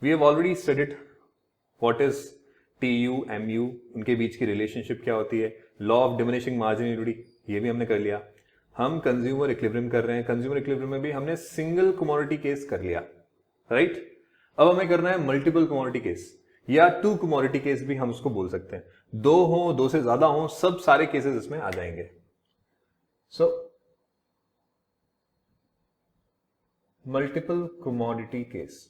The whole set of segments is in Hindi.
We have already studied what is TU, MU, उनके बीच की रिलेशनशिप क्या होती है, लॉ ऑफ डिमिनिशिंग मार्जिनलिटी, ये भी हमने कर लिया। हम कंज्यूमर इक्विलिब्रियम कर रहे हैं, कंज्यूमर इक्विलिब्रियम में भी हमने सिंगल कमोडिटी केस कर लिया, राइट। अब हमें करना है मल्टीपल कमोडिटी केस या टू कमोडिटी केस भी हम उसको बोल सकते हैं। दो हो, दो से ज्यादा हो, सब सारे केसेस इसमें आ जाएंगे। सो मल्टीपल कमोडिटी केस,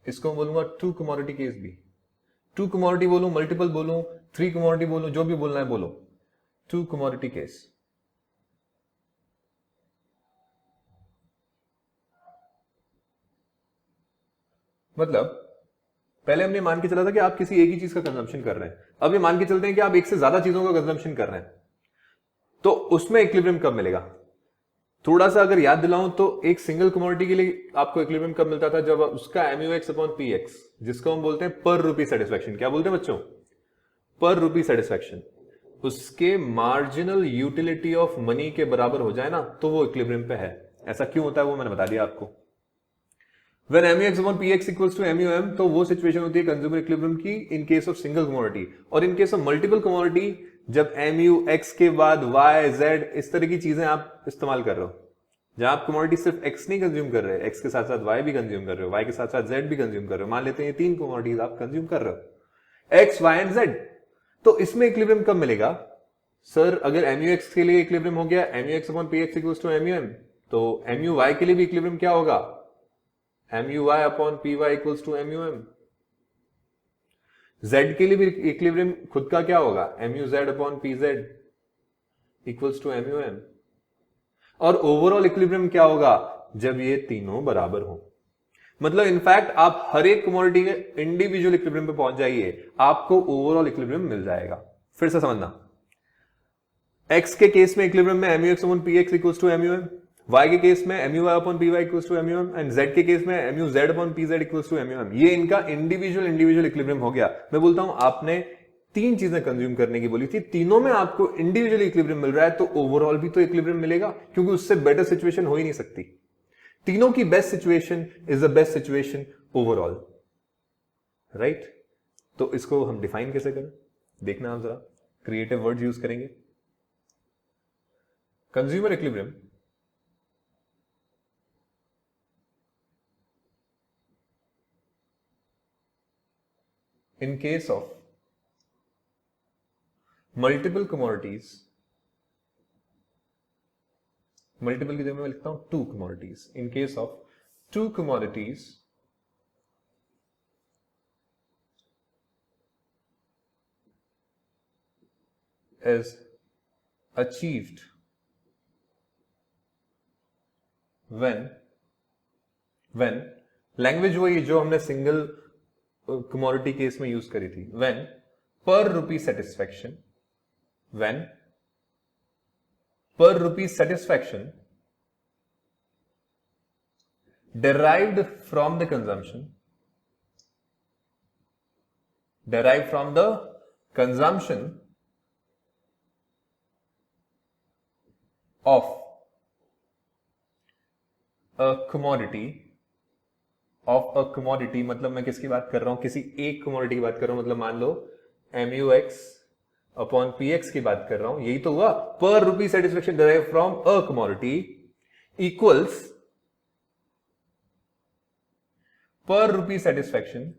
इसको मैं बोलूंगा टू कमोडिटी केस भी। टू कमोडिटी बोलूं, मल्टीपल बोलूं, थ्री कमोडिटी बोलूं, जो भी बोलना है बोलो, टू कमोडिटी केस। मतलब पहले हमने मान के चला था कि आप किसी एक ही चीज का कंजम्पशन कर रहे हैं, अब ये मान के चलते हैं कि आप एक से ज्यादा चीजों का कंजम्पशन कर रहे हैं, तो उसमें इक्विलिब्रियम कब मिलेगा? थोड़ा सा अगर याद दिलाऊं तो एक सिंगल कमोडिटी के लिए आपको इक्विलिब्रियम कब मिलता था? जब उसका MUX/PX, जिसको हम बोलते हैं पर रूपी सेटिस्फैक्शन, क्या बोलते हैं बच्चों? पर रूपी सेटिस्फैक्शन, उसके मार्जिनल यूटिलिटी ऑफ मनी के बराबर हो जाए ना, तो वो इक्विलिब्रियम पे है। ऐसा क्यों होता है वो मैंने बता दिया आपको। When MUX/PX equals to MUM, तो वो सिचुएशन होती है कंज्यूमर इक्विलिब्रियम की in case of single commodity. और in case of multiple commodity, जब MUX के बाद Y, Z इस तरह की चीजें आप इस्तेमाल कर रहे हो, जहां आप कमोडिटी सिर्फ X नहीं कंज्यूम कर रहे, X के साथ साथ Y भी कंज्यूम कर रहे हो, Y के साथ साथ Z भी कंज्यूम कर रहे हो, मान लेते हैं ये तीन कमोडिटीज आप कंज्यूम कर रहे हो, X, Y एंड Z, तो इसमें इक्विलिब्रियम कब मिलेगा? सर अगर MUX के लिए इक्विलिब्रियम हो गया MUX/PX equals to MUM, तो MUY के लिए भी इक्विलिब्रियम क्या होगा? MUY/PY equals to MUM। Z के लिए भी इक्विलिब्रियम खुद का क्या होगा? MUZ/PZ equals to MUM। और ओवरऑल इक्विलिब्रियम क्या होगा? जब ये तीनों बराबर हो। मतलब इनफैक्ट आप हर एक कमोडिटी के इंडिविजुअल इक्विलिब्रियम पे पहुंच जाइए, आपको ओवरऑल इक्विलिब्रियम मिल जाएगा। फिर से समझना, X के केस में इक्विलिब्रियम में MUX/PX equals to MUM, Y के केस में MUY/PY equals to MUM and Z के केस में MUZ/PZ equals to MUM। ये इनका इंडिविजुअल इक्विलिब्रियम हो गया। मैं बोलता हूं आपने तीन चीजें कंज्यूम करने की बोली थी, तीनों में आपको इंडिविजुअली इक्विलिब्रियम मिल रहा है, तो ओवरऑल भी तो इक्विलिब्रियम मिलेगा, क्योंकि उससे बेटर सिचुएशन हो ही नहीं सकती। तीनों की best situation is the best situation overall, right. तो इसको हम डिफाइन कैसे करें, देखना आप जरा, क्रिएटिव वर्ड्स यूज करेंगे। Consumer equilibrium in case of multiple commodities, multiple की जगह मैं लिखता हूं to commodities, in case of to commodities is achieved when language वही जो हमने सिंगल कमोडिटी केस में यूज करी थी, when per rupee satisfaction, when per rupee satisfaction derived from the consumption of a commodity, मतलब मैं किसकी बात कर रहा हूं? किसी एक कमोडिटी की बात कर रहा हूं, मतलब मान लो MUX/PX की बात कर रहा हूं, यही तो हुआ, पर रूपी satisfaction derive from a commodity equals पर रूपी satisfaction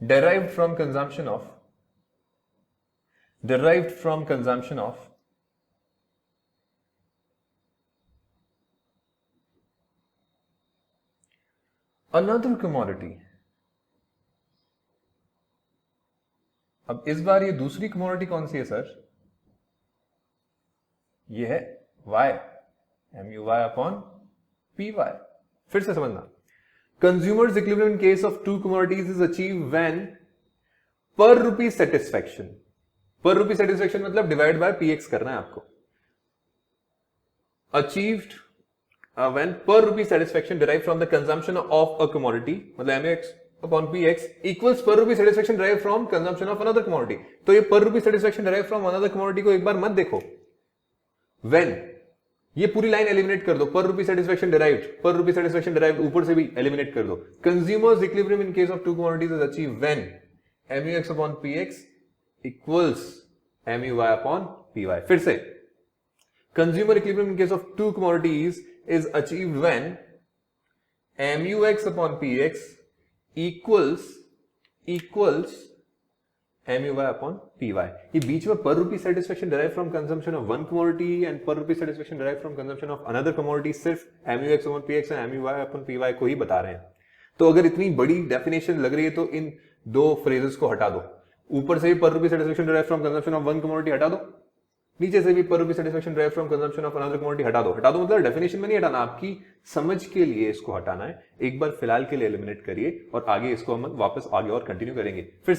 derived from consumption of another commodity। अब इस बार ये दूसरी कमोडिटी कौन सी है सर? ये है Y, MUY/PY। फिर से समझना, consumers equilibrium in case of to commodities is achieve when पर रूपी सेटिस्फेक्शन मतलब डिवाइड बाय PX करना है आपको, achieved when per rupee satisfaction derived from the consumption of a commodity, मतलब MUX upon px equals per rupee satisfaction derived from consumption of another commodity. तो ये per rupee satisfaction derived from another commodity को एक बार मत देखो. When ये पूरी लाइन एलिमिनेट कर दो. पर रूपी सेटिस्फेक्शन डिराइव्ड ऊपर से भी एलिमिनेट कर दो. Consumers equilibrium in case of to commodities is achieve when MUX upon PX equals MUY upon PY. फिर से consumer equilibrium in case of to commodities is achieved when MUX upon PX equals MUY upon PY. ये बीच में per rupee satisfaction derived from consumption of one commodity and per rupee satisfaction derived from consumption of another commodity सिर्फ MUX upon PX और MUY upon PY को ही बता रहे हैं. तो अगर इतनी बड़ी डेफिनेशन लग रही है तो इन दो फ्रेजेस को हटा दो. ऊपर से भी per rupee satisfaction derived from consumption of one commodity हटा दो, नीचे से भी per rupee satisfaction derived from consumption of another commodity हटा दो. हटा दो मतलब डेफिनेशन में नहीं हटाना, आपकी समझ के लिए इसको हटाना है. एक बार फिलहाल के लिए एलिमिनेट करिए और आगे इसको हम वापस आगे और कंटिन्यू करेंगे. फिर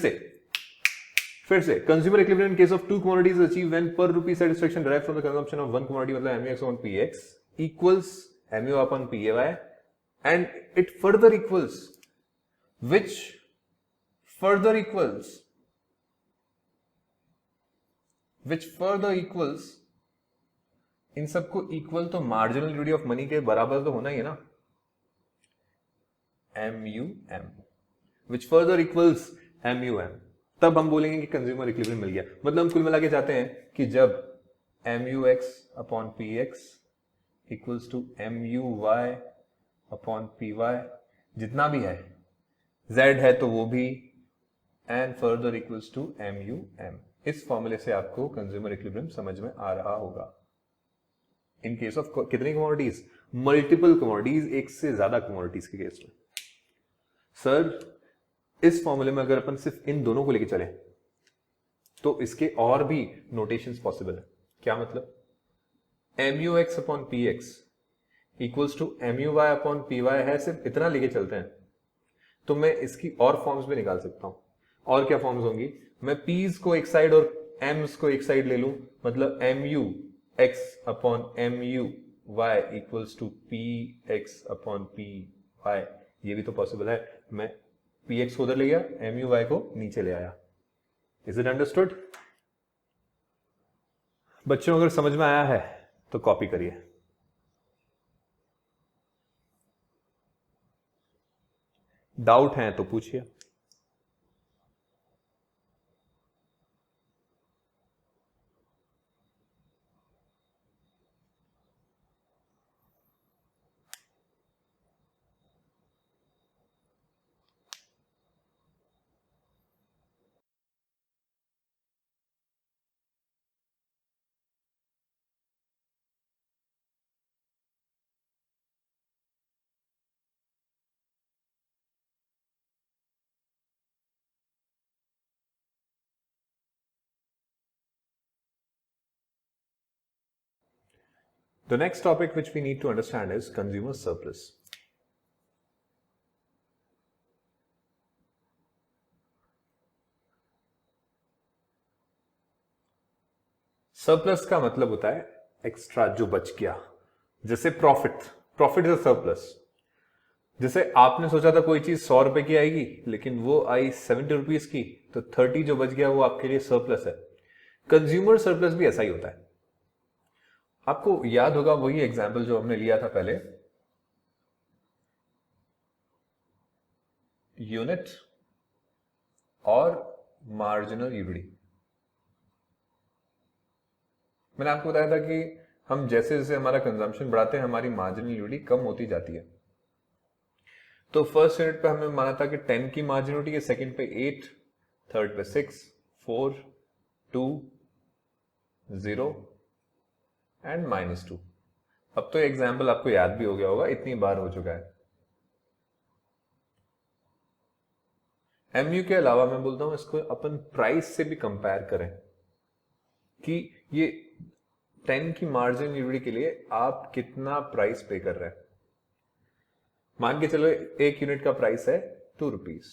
से consumer equilibrium in case of to commodities achieve when पर रूपी satisfaction derived from the consumption of one commodity मतलब MUX upon PX equals MUY upon PY and it further equals which further equals इन सबको इक्वल तो मार्जिनल यूनिट ऑफ मनी के बराबर तो होना ही है ना, MUM which further equals MUM. तब हम बोलेंगे कि कंज्यूमर इक्विलिब्रियम मिल गया. मतलब हम कुल मिला के चाहते हैं कि जब MUX upon PX equals to MUY upon PY जितना भी है, Z है तो वो भी, and further equals to MUM. इस फॉर्मूले से आपको कंज्यूमर इक्विलिब्रियम समझ में आ रहा होगा. इन केस ऑफ कितनी कमोडिटीज? मल्टीपल कमोडिटीज, एक से ज्यादा कमोडिटीज के केस में. सर इस फॉर्मूले में अगर अपन सिर्फ इन दोनों को लेके चले तो इसके और भी नोटेशंस पॉसिबल है. क्या मतलब? MUX upon PX equals to MUY upon PY है, सिर्फ इतना लेके चलते हैं तो मैं इसकी और फॉर्म्स भी निकाल सकता हूं. और क्या फॉर्म्स होंगी? मैं P's को एक साइड और M's को एक साइड ले लूं, मतलब MUX upon MUY equals to PX upon PY. ये भी तो पॉसिबल है. मैं PX को उधर ले गया, MUY को नीचे ले आया. Is it understood? बच्चों अगर समझ में आया है तो कॉपी करिए. डाउट है तो पूछिए. The next topic which we need to understand is consumer surplus. Surplus का मतलब होता है एक्स्ट्रा जो बच गया. जैसे प्रॉफिट इज अ सरप्लस. जैसे आपने सोचा था कोई चीज 100 रुपए की आएगी लेकिन वो आई 70 रुपीज की, तो 30 जो बच गया वो आपके लिए सरप्लस है. कंज्यूमर सरप्लस भी ऐसा ही होता है. आपको याद होगा वही एग्जाम्पल जो हमने लिया था पहले, यूनिट और मार्जिनल यूनिटी. मैंने आपको बताया था कि हम जैसे जैसे हमारा कंजम्पशन बढ़ाते हैं हमारी मार्जिनल यूनिटी कम होती जाती है. तो फर्स्ट यूनिट पे हमने माना था कि 10 की मार्जिनल यूनिटी है, सेकंड पे 8, थर्ड पे 6, 4, 2, 0 एंड -2. अब तो एग्जाम्पल आपको याद भी हो गया होगा, इतनी बार हो चुका है. MU के अलावा मैं बोलता हूं इसको अपन प्राइस से भी कंपेयर करें कि ये 10 की मार्जिन यूनिटी के लिए आप कितना प्राइस पे कर रहे हैं. मान के चलो एक यूनिट का प्राइस है 2 रुपीज.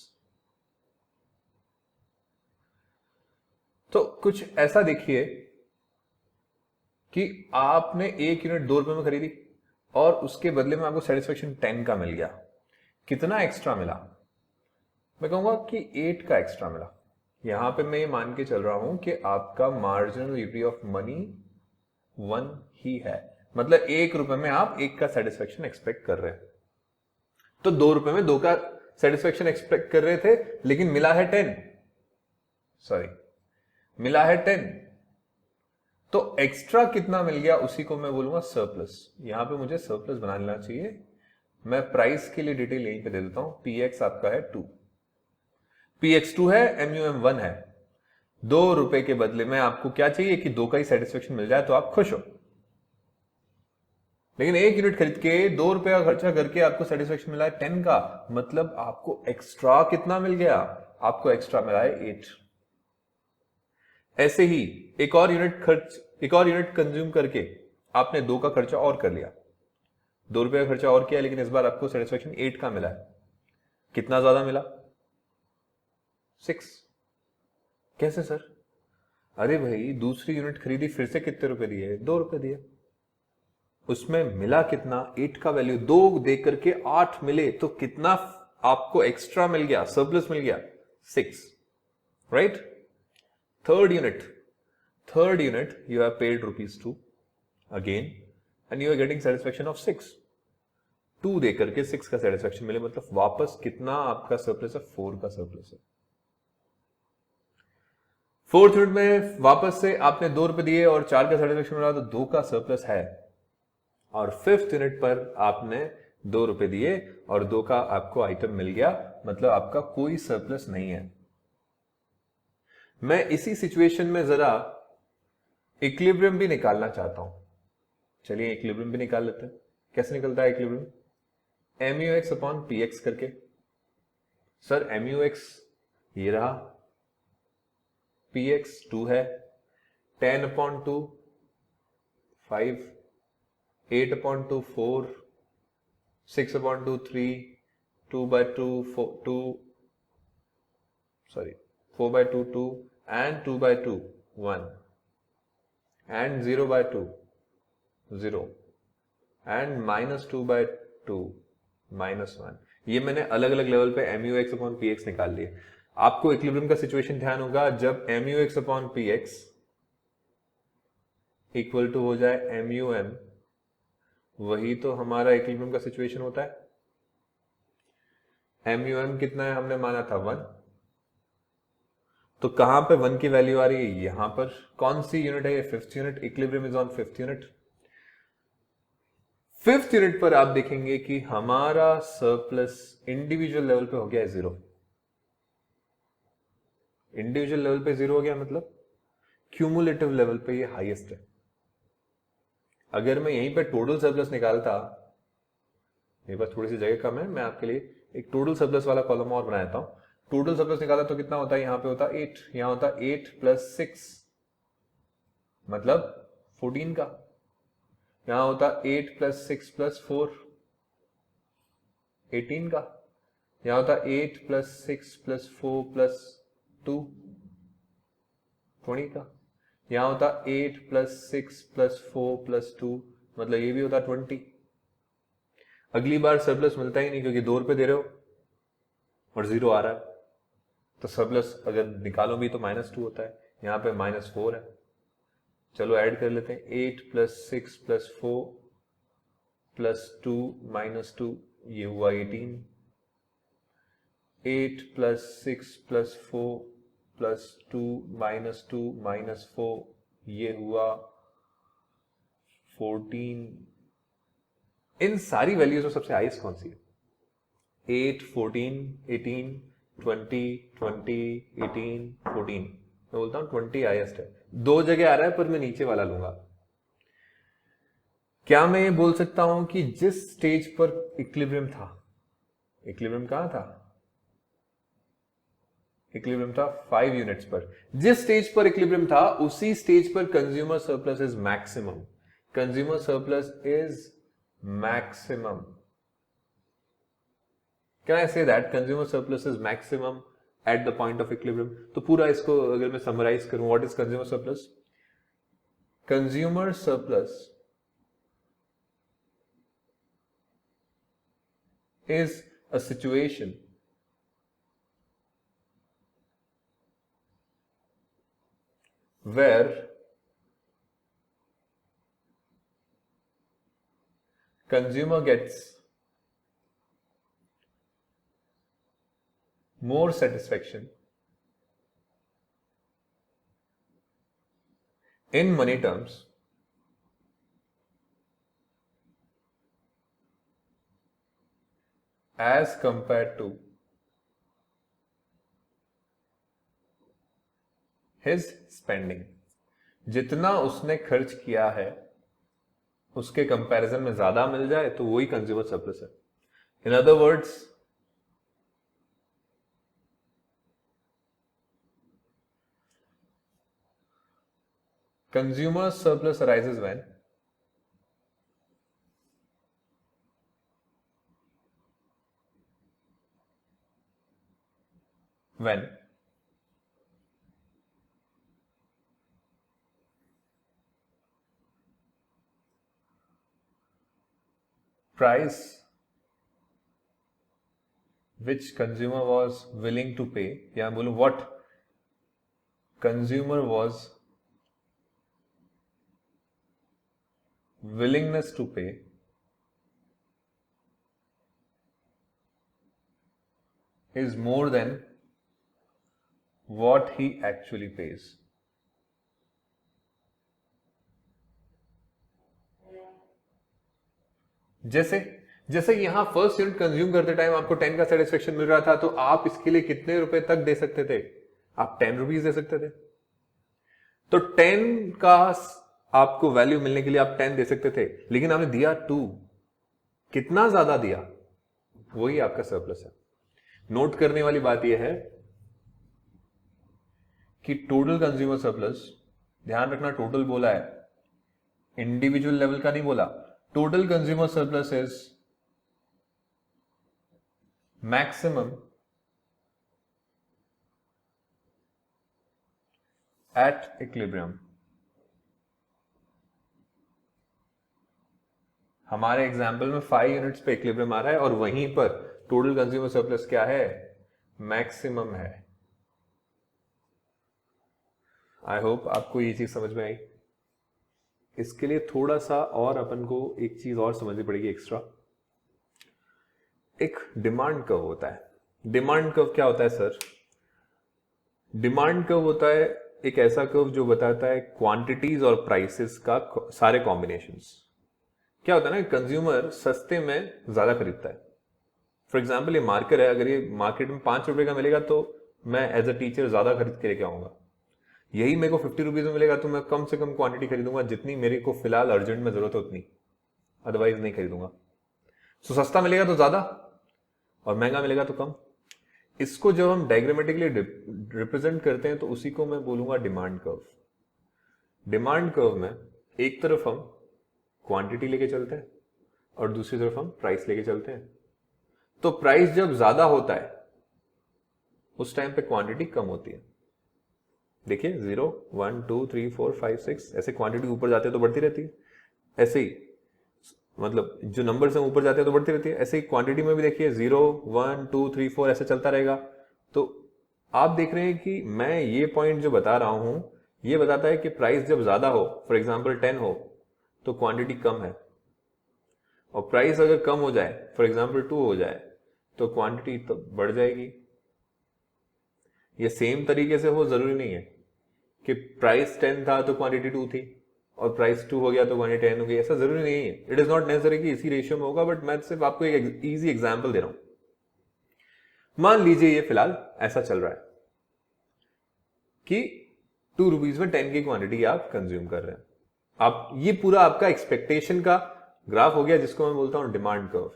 तो कुछ ऐसा देखिए कि आपने एक यूनिट 2 रुपए में खरीदी और उसके बदले में आपको सेटिस्फेक्शन 10 का मिल गया. कितना एक्स्ट्रा मिला? मैं कहूंगा कि 8 का एक्स्ट्रा मिला। यहां पे मैं ये मान के चल रहा हूं कि आपका मार्जिनल यूटिलिटी ऑफ मनी 1 ही है, मतलब 1 रुपए में आप 1 का सेटिस्फेक्शन एक्सपेक्ट कर रहे हैं। तो 2 रुपए में 2 का सेटिस्फेक्शन एक्सपेक्ट कर रहे थे, लेकिन मिला है 10, सॉरी मिला है 10, तो एक्स्ट्रा कितना मिल गया उसी को मैं बोलूंगा सरप्लस। यहां पे मुझे सरप्लस बना लेना चाहिए। मैं प्राइस के लिए डिटेल यहीं पे दे देता हूं। पीएक्स आपका है 2, पीएक्स 2 है, एमयूएम 1 है। 2 रुपए के बदले में आपको क्या चाहिए कि 2 का ही सेटिस्फेक्शन मिल जाए तो आप खुश हो। लेकिन 1 यूनिट खरीद के 2 रुपए का खर्चा करके आपको सेटिस्फेक्शन मिला है 10 का, मतलब आपको एक्स्ट्रा कितना मिल गया? आपको एक्स्ट्रा मिला है 8। ऐसे ही एक और यूनिट कंज्यूम करके आपने 2 का खर्चा और कर लिया, 2 रुपए का खर्चा और किया, लेकिन इस बार आपको सेटिस्फेक्शन 8 का मिला है। कितना ज्यादा मिला? 6। कैसे सर? अरे भाई, दूसरी यूनिट खरीदी, फिर से कितने रुपए दिए? 2 रुपए दिए। उसमें मिला कितना? 8 का वैल्यू 2 दे करके 8 मिले, तो कितना आपको एक्स्ट्रा मिल गया, सरप्लस मिल गया? 6, right? Third unit you have paid ₹2 again and you are getting satisfaction of 6। 2 दे करके 6 का सेटिस्फेक्शन मिले, मतलब वापस कितना आपका सरप्लस है? 4 का सरप्लस है। फोर्थ यूनिट में वापस से आपने 2 रुपए दिए और 4 का सेटिस्फेक्शन मिला, तो 2 का सरप्लस है। और फिफ्थ यूनिट पर आपने 2 रुपए दिए और 2 का आपको आइटम मिल गया, मतलब आपका कोई सरप्लस नहीं है। मैं इसी सिचुएशन में जरा इक्विलिब्रियम भी निकालना चाहता हूं। चलिए इक्विलिब्रियम भी निकाल लेते हैं। कैसे निकलता है इक्विलिब्रियम? MUX अपॉन PX करके। सर MUX ये रहा, PX 2 है, 10 upon 2 5, 8 upon 2 4, 6 upon 2 3, 2 by 2 4 by 2 2 and 2 by 2 1 and 0 by 2 0 and -2 by 2 -1। ये मैंने अलग अलग लेवल पे MUX अपॉन PX निकाल लिए। आपको इक्विलिब्रियम का सिचुएशन ध्यान होगा, जब MUX upon PX equal to हो जाए MUM, वही तो हमारा इक्विलिब्रियम का सिचुएशन होता है। MUM कितना है? हमने माना था 1, तो कहां पे 1 की वैल्यू आ रही है? यहां पर। कौन सी यूनिट है ये? Fifth unit. Equilibrium is on fifth unit. Fifth unit पर आप देखेंगे कि हमारा सरप्लस इंडिविजुअल लेवल पे हो गया है 0। इंडिविजुअल लेवल पे 0 हो गया, मतलब क्यूमुलेटिव लेवल पे ये हाईएस्ट है। अगर मैं यहीं पे टोटल सरप्लस निकालता, मेरे पास थोड़ी सी जगह कम है, मैं आपके लिए एक टोटल सरप्लस वाला कॉलम और बना देता हूं। टोटल सरप्लस निकाला तो कितना होता है? यहां पे होता 8, यहां होता 8 + 6 मतलब 14 का। यहां होता 8 + 6 + 4 18 का। यहां होता 8 + 6 + 4 + 2 20 का। यहां होता 8 + 6 + 4 + 2, मतलब ये भी होता 20। अगली बार सरप्लस मिलता ही नहीं, क्योंकि 2 रुपए दे रहे हो और 0 आ रहा है, तो सरप्लस अगर निकालो भी तो -2 होता है। यहां पे -4 है। चलो ऐड कर लेते हैं। 8 + 6 + 4 + 2 -2, ये हुआ 18। 8 + 6 + 4 + 2 -2 -4, ये हुआ 14। इन सारी वैल्यूज में सबसे हाईएस्ट कौन सी है? 8 14 18 20 20 18 14। मैं बोलता हूं 20 हाईएस्ट है। 2 जगह आ रहा है, पर मैं नीचे वाला लूंगा। क्या मैं ये बोल सकता हूं कि जिस स्टेज पर इक्विलिब्रियम था, इक्विलिब्रियम कहां था? इक्विलिब्रियम था 5 यूनिट्स पर। जिस स्टेज पर इक्विलिब्रियम था, उसी स्टेज पर consumer surplus is maximum. Consumer surplus is maximum. Can I say that consumer surplus is maximum at the point of equilibrium? तो पूरा इसको अगर मैं समराइज करूं, what is consumer surplus? Consumer surplus is a situation where consumer gets more satisfaction in money terms as compared to his spending. जितना उसने खर्च किया है उसके कंपैरिजन में ज्यादा मिल जाए तो वही कंज्यूमर सरप्लस है. In other words, consumer surplus arises when price which consumer was willing to pay, या बोलूं what consumer was willingness to pay is more than what he actually pays. जैसे जैसे यहां फर्स्ट यूनिट कंज्यूम करते टाइम आपको 10 का सेटिस्फेक्शन मिल रहा था, तो आप इसके लिए कितने रुपए तक दे सकते थे? आप 10 रुपीज दे सकते थे. तो 10 का आपको वैल्यू मिलने के लिए आप 10 दे सकते थे, लेकिन आपने दिया 2. कितना ज्यादा दिया, वही आपका सरप्लस है. नोट करने वाली बात यह है कि टोटल कंज्यूमर सरप्लस, ध्यान रखना टोटल बोला है, इंडिविजुअल लेवल का नहीं बोला. Total consumer surplus is maximum at equilibrium. हमारे एग्जाम्पल में 5 यूनिट्स पे इक्विलिब्रियम आ रहा है और वहीं पर टोटल कंज्यूमर सरप्लस क्या है? मैक्सिमम है. आई होप आपको ये चीज समझ में आई. इसके लिए थोड़ा सा और अपन को एक चीज और समझनी पड़ेगी एक्स्ट्रा. एक डिमांड कर्व होता है. डिमांड कर्व क्या होता है सर? डिमांड कर्व होता है एक ऐसा कर्व जो बताता है क्वांटिटीज और प्राइसेस का सारे कॉम्बिनेशंस. क्या होता है ना, कंज्यूमर सस्ते में ज्यादा खरीदता है. फॉर एग्जाम्पल ये मार्कर है, अगर ये मार्केट में 5 रुपए का मिलेगा तो मैं एज अ टीचर ज्यादा खरीद के लेके आऊंगा. यही मेरे को 50 रुपीज में मिलेगा तो मैं कम से कम क्वांटिटी खरीदूंगा, जितनी मेरे को फिलहाल अर्जेंट में जरूरत है उतनी, अदरवाइज नहीं खरीदूंगा. तो सस्ता मिलेगा तो ज्यादा और महंगा मिलेगा तो कम. इसको जब हम डायग्रामेटिकली रिप्रेजेंट करते हैं तो उसी को मैं बोलूंगा डिमांड कर्व. डिमांड कर्व में एक तरफ हम क्वांटिटी लेके चलते हैं और दूसरी तरफ हम प्राइस लेके चलते हैं. तो प्राइस जब ज्यादा होता है उस टाइम पे क्वांटिटी कम होती है. देखिए 0 1 2 3 4 5 6 ऐसे क्वांटिटी ऊपर जाते हैं तो बढ़ती रहती है. ऐसे ही मतलब जो नंबर्स हैं ऊपर जाते हैं तो बढ़ती रहती है. ऐसे ही क्वांटिटी में भी देखिए 0 1 2 3 4 ऐसे चलता रहेगा. तो आप देख रहे हैं कि मैं ये पॉइंट जो बता रहा हूं ये बताता है कि प्राइस जब ज्यादा हो, फॉर एग्जाम्पल 10 हो, तो क्वांटिटी कम है. और प्राइस अगर कम हो जाए, फॉर एग्जाम्पल 2 हो जाए, तो क्वांटिटी तो बढ़ जाएगी. ये सेम तरीके से हो जरूरी नहीं है कि प्राइस 10 था तो क्वांटिटी 2 थी और प्राइस 2 हो गया तो क्वांटिटी 10 हो गई. ऐसा जरूरी नहीं है. इट इज नॉट नेसेसरी कि इसी रेशियो में होगा, बट मैं सिर्फ आपको एक इजी एग्जांपल दे रहा हूं. मान लीजिए ये फिलहाल ऐसा चल रहा है कि 2 रुपीज में 10 की क्वांटिटी आप कंज्यूम कर रहे हैं. आप ये पूरा आपका एक्सपेक्टेशन का ग्राफ हो गया, जिसको मैं बोलता हूं डिमांड कर्व.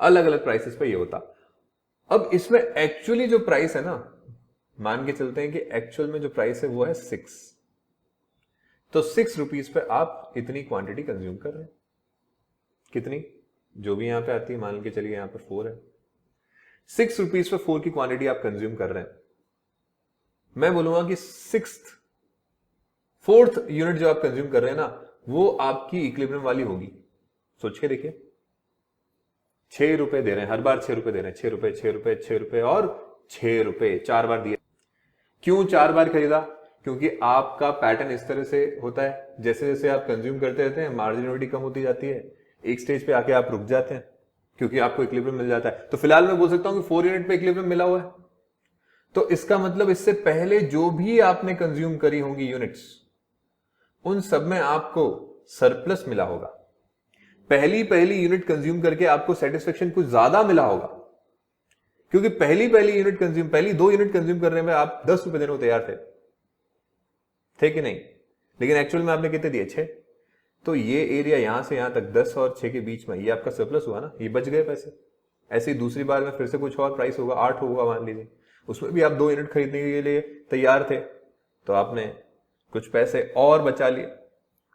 अलग अलग प्राइसेस पे ये होता. अब इसमें एक्चुअली जो प्राइस है ना, मान के चलते हैं कि एक्चुअल में जो प्राइस है वो है 6. तो 6 रुपीज पे आप इतनी क्वांटिटी कंज्यूम कर रहे हैं. कितनी? जो भी यहां पे आती है, मान के चलिए यहां पे 4 है. 6 रुपीज पे 4 की क्वांटिटी आप कंज्यूम कर रहे हैं. मैं बोलूंगा कि 4th यूनिट जो आप कंज्यूम कर रहे हैं ना, वो आपकी इक्विलिब्रियम वाली होगी. सोच के देखिए, 6 रुपए दे रहे हैं, हर बार 6 रुपए दे रहे हैं, 6 रुपए 6 रुपए 6 रुपए और ₹6 4 बार दिया। क्यों 4 बार खरीदा? क्योंकि आपका पैटर्न इस तरह से होता है, जैसे जैसे आप कंज्यूम करते रहते हैं मार्जिनलिटी कम होती जाती है, एक स्टेज पे आके आप रुक जाते हैं क्योंकि आपको इक्विलिब्रियम मिल जाता है। तो फिलहाल मैं बोल सकता हूं कि 4 यूनिट पे इक्विलिब्रियम मिला हुआ है। तो इसका मतलब इससे पहले जो भी आपने कंज्यूम करी होंगी यूनिट्स, उन सब में आपको सरप्लस मिला होगा। पहली यूनिट कंज्यूम करके आपको सेटिस्फेक्शन कुछ ज्यादा मिला होगा, क्योंकि पहली 2 यूनिट कंज्यूम करने में आप ₹10 देने को तैयार थे कि नहीं? लेकिन एक्चुअल में आपने कितने दिए? 6। तो ये एरिया यहां से यहां तक 10 और 6 के बीच में, ये आपका सरप्लस हुआ ना, ये बच गए पैसे। ऐसे ही दूसरी बार में फिर से कुछ और प्राइस होगा, 8 होगा मान लीजिए, उसमें भी आप 2 यूनिट खरीदने के लिए तैयार थे, तो आपने कुछ पैसे और बचा लिए।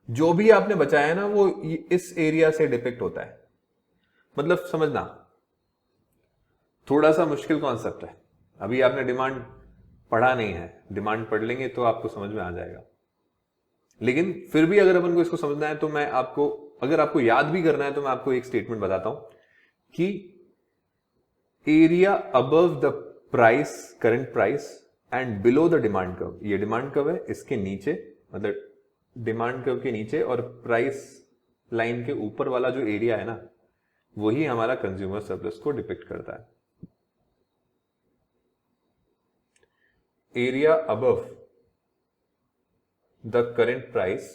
जो भी आपने बचाया ना वो इस एरिया से डिपिक्ट होता है। मतलब समझना, थोड़ा सा मुश्किल कॉन्सेप्ट है, अभी आपने डिमांड पढ़ा नहीं है, डिमांड पढ़ लेंगे तो आपको समझ में आ जाएगा। लेकिन फिर भी अगर अपन को इसको समझना है तो मैं आपको, अगर आपको याद भी करना है तो मैं आपको एक स्टेटमेंट बताता हूं कि area above the price, current price and below the demand curve, ये डिमांड कर्व है, इसके नीचे, मतलब डिमांड कर्व के नीचे और प्राइस लाइन के ऊपर वाला जो एरिया है ना, वही हमारा कंज्यूमर सरप्लस को डिपिक्ट करता है। Area above the current price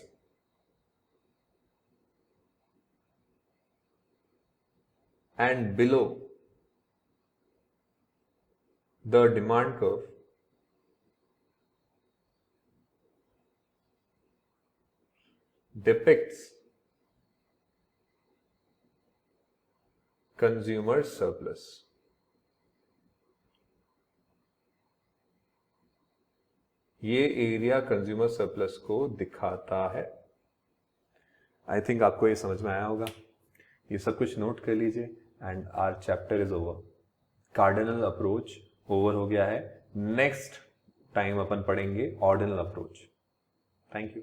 and below the demand curve depicts consumer surplus। ये एरिया कंज्यूमर सरप्लस को दिखाता है। आई थिंक आपको ये समझ में आया होगा। ये सब कुछ नोट कर लीजिए and our chapter is over. Cardinal approach over हो गया है। नेक्स्ट टाइम अपन पढ़ेंगे ऑर्डिनल अप्रोच। Thank you.